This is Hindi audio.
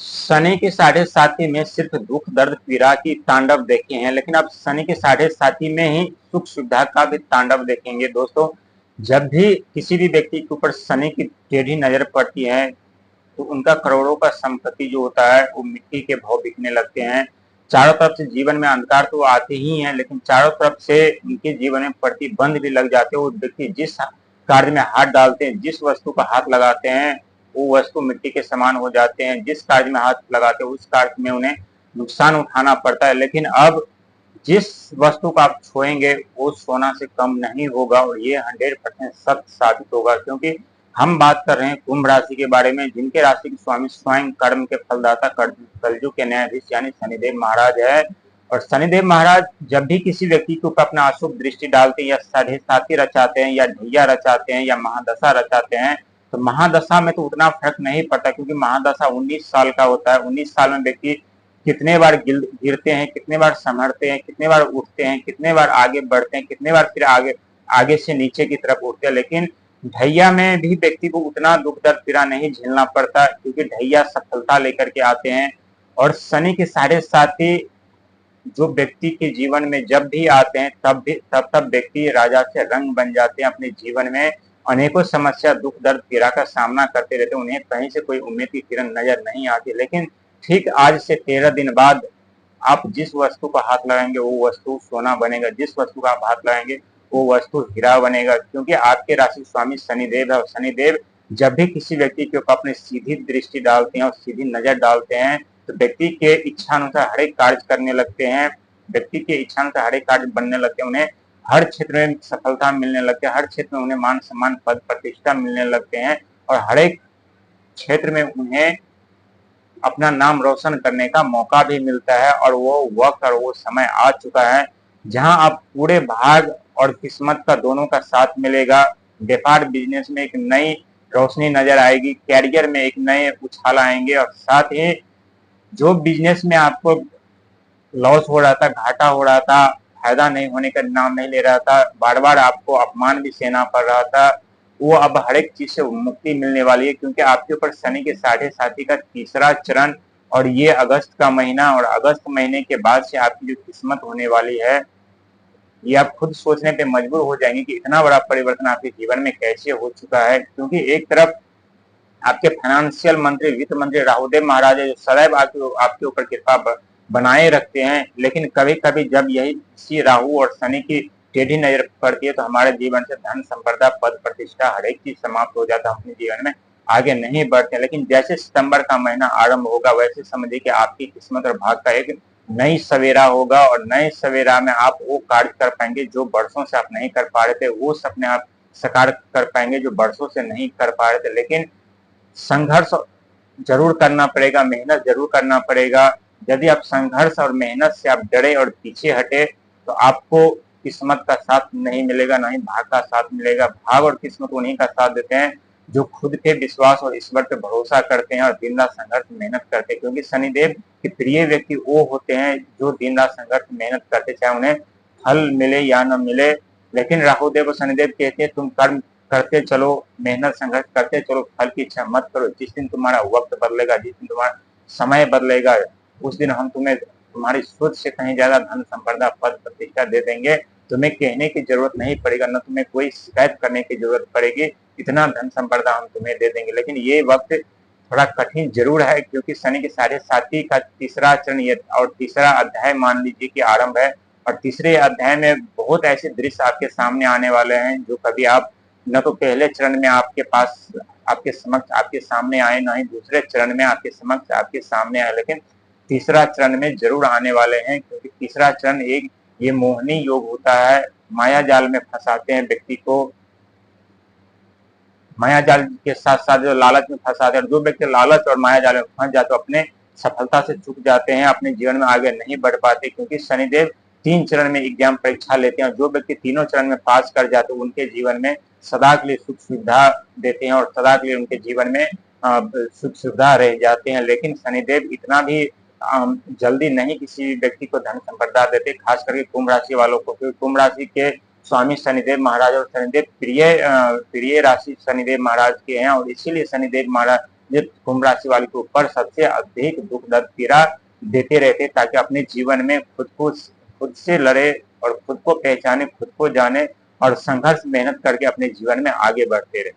शनि के साढ़े साथी में सिर्फ दुख दर्द पीड़ा की तांडव देखे हैं, लेकिन अब शनि के साढ़े साथी में ही सुख सुविधा का भी तांडव देखेंगे दोस्तों। जब भी किसी भी व्यक्ति के ऊपर शनि की टेढ़ी नजर पड़ती है तो उनका करोड़ों का संपत्ति जो होता है वो मिट्टी के भाव बिकने लगते हैं। चारों तरफ से जीवन में अंधकार तो आते ही हैं, लेकिन चारों तरफ से उनके जीवन में प्रतिबंध भी लग जाते हैं। वो व्यक्ति जिस कार्य में हाथ डालते हैं, जिस वस्तु का हाथ लगाते हैं, वो वस्तु मिट्टी के समान हो जाते हैं। जिस कार्य में हाथ लगाते हैं उस कार्य में उन्हें नुकसान उठाना पड़ता है। लेकिन अब जिस वस्तु को आप छुएंगे वो सोना से कम नहीं होगा, और ये 100% सत्य साबित होगा, क्योंकि हम बात कर रहे हैं कुंभ राशि के बारे में, जिनके राशि के स्वामी स्वयं कर्म के फलदाता कलयुग के न्यायाधीश यानी शनिदेव महाराज है। और शनिदेव महाराज जब भी किसी व्यक्ति के ऊपर अपना अशुभ दृष्टि डालते हैं, या साढ़े साथी रचाते हैं, या ढैया रचाते हैं, या महादशा रचाते हैं, तो महादशा में तो उतना फर्क नहीं पड़ता, क्योंकि महादशा 19 साल का होता है। 19 साल में व्यक्ति कितने बार गिरते हैं, कितने बार संभलते हैं, कितने बार उठते हैं, कितने बार आगे बढ़ते हैं, कितने बार फिर आगे आगे से नीचे की तरफ उठते हैं। लेकिन ढैया में भी व्यक्ति को उतना दुख दर्द पीड़ा नहीं झेलना पड़ता, क्योंकि ढैया सफलता लेकर के आते हैं। और शनि के साढ़े साथी जो व्यक्ति के जीवन में जब भी आते हैं तब व्यक्ति राजा से रंग बन जाते हैं। अपने जीवन में अनेकों समस्या दुख दर्द पीड़ा का सामना करते रहते हैं, उन्हें कहीं से कोई उम्मीद की किरण नजर नहीं आती। लेकिन ठीक आज से 13 दिन बाद आप जिस वस्तु को हाथ लगाएंगे वो वस्तु सोना बनेगा, जिस वस्तु का आप हाथ लगाएंगे वो वस्तु हीरा बनेगा, क्योंकि आपके राशि स्वामी शनिदेव है। और शनिदेव जब भी किसी व्यक्ति के ऊपर अपनी सीधी दृष्टि डालते हैं और सीधी नजर डालते हैं तो व्यक्ति के इच्छा अनुसार हर एक कार्य करने लगते हैं, व्यक्ति के इच्छा अनुसार हर एक कार्य बनने लगते हैं, उन्हें हर क्षेत्र में सफलता मिलने लगती है, हर क्षेत्र में उन्हें मान सम्मान पद प्रतिष्ठा मिलने लगते हैं, और हर एक क्षेत्र में उन्हें अपना नाम रोशन करने का मौका भी मिलता है। और वो वक्त और वो समय आ चुका है जहां आप पूरे भाग और किस्मत का दोनों का साथ मिलेगा। व्यापार बिजनेस में एक नई रोशनी नजर आएगी, कैरियर में एक नए उछाल आएंगे, और साथ ही जो बिजनेस में आपको लॉस हो रहा था, घाटा हो रहा था, फायदा नहीं होने का नाम नहीं ले रहा था, बार बार आपको अपमान भी सहना पड़ रहा था, वो अब हर एक चीज से मुक्ति मिलने वाली है, क्योंकि आपके ऊपर शनि के साढ़े साथी का तीसरा चरण, और ये अगस्त का महीना, और अगस्त महीने के बाद से आपकी जो किस्मत होने वाली है ये आप खुद सोचने पे मजबूर हो जाएंगे कि इतना बड़ा परिवर्तन आपके जीवन में कैसे हो चुका है। क्योंकि एक तरफ आपके फाइनेंशियल मंत्री, वित्त मंत्री राहुदेव महाराज है, जो सदैव आपके ऊपर कृपा बनाए रखते हैं, लेकिन कभी कभी जब यही इसी राहु और शनि की टेढ़ी नजर पड़ती है तो हमारे जीवन से धन संपदा पद प्रतिष्ठा हर एक चीज समाप्त हो जाता है, अपने जीवन में आगे नहीं बढ़ते। लेकिन जैसे सितंबर का महीना आरंभ होगा वैसे समझिए कि आपकी किस्मत और भाग का एक नई सवेरा होगा, और नए सवेरा में आप वो कार्य कर पाएंगे जो बरसों से आप नहीं कर पा रहे थे, वो सपने आप साकार कर पाएंगे जो बरसों से नहीं कर पा रहे थे। लेकिन संघर्ष जरूर करना पड़ेगा, मेहनत जरूर करना पड़ेगा। यदि आप संघर्ष और मेहनत से आप डरे और पीछे हटे तो आपको किस्मत का साथ नहीं मिलेगा, ना ही भाग का साथ मिलेगा। भाग और किस्मत उन्हीं का साथ देते हैं जो खुद के विश्वास और ईश्वर पे भरोसा करते हैं और दिन रात संघर्ष मेहनत करते हैं, क्योंकि शनिदेव के प्रिय व्यक्ति वो होते हैं जो दिन रात संघर्ष मेहनत करते, चाहे उन्हें फल मिले या न मिले। लेकिन राहुदेव और शनिदेव कहते हैं तुम कर्म करते चलो, मेहनत संघर्ष करते चलो, फल की इच्छा मत करो। जिस दिन तुम्हारा वक्त बदलेगा, जिस दिन तुम्हारा समय बदलेगा, उस दिन हम तुम्हें तुम्हारी सोच से कहीं ज्यादा धन संपदा पद प्रतिष्ठा दे देंगे। तुम्हें कहने की जरूरत नहीं पड़ेगा, न तुम्हें कोई शिकायत करने की जरूरत पड़ेगी, इतना धन संपदा हम तुम्हें दे देंगे। लेकिन ये वक्त थोड़ा कठिन जरूर है, क्योंकि शनि के साढ़े साथी का तीसरा चरण और तीसरा अध्याय मान लीजिए कि आरंभ है, और तीसरे अध्याय में बहुत ऐसे दृश्य आपके सामने आने वाले हैं जो कभी आप न तो पहले चरण में आपके पास आपके समक्ष आपके सामने आए, ना ही दूसरे चरण में आपके समक्ष आपके सामने आए, लेकिन तीसरा चरण में जरूर आने वाले हैं। क्योंकि तीसरा चरण एक ये मोहनी योग होता है, माया जाल में फंसाते हैं व्यक्ति को, माया जाल के साथ साथ जो लालच में फंसाते हैं। जो व्यक्ति लालच और माया जाल में फंस जाते तो अपने सफलता से चूक जाते हैं, अपने जीवन में आगे नहीं बढ़ पाते, क्योंकि शनिदेव 3 चरण में एग्जाम परीक्षा लेते हैं, और जो व्यक्ति तीनों चरण में पास कर जाते हैं उनके जीवन में सदा के लिए सुख सुविधा देते हैं, और सदा के लिए उनके जीवन में सुख सुविधा रह जाते हैं। लेकिन शनिदेव इतना भी जल्दी नहीं किसी भी व्यक्ति को धन संपदा देते, खास करके कुंभ राशि वालों को, क्योंकि कुंभ राशि के स्वामी शनिदेव महाराज और शनिदेव प्रिय राशि शनिदेव महाराज के हैं, और इसीलिए शनिदेव महाराज जो कुंभ राशि वाले के ऊपर सबसे अधिक दुख दर्द पीड़ा देते रहते, ताकि अपने जीवन में खुद से लड़े और खुद को पहचाने, खुद को जाने और संघर्ष मेहनत करके अपने जीवन में आगे बढ़ते रहे।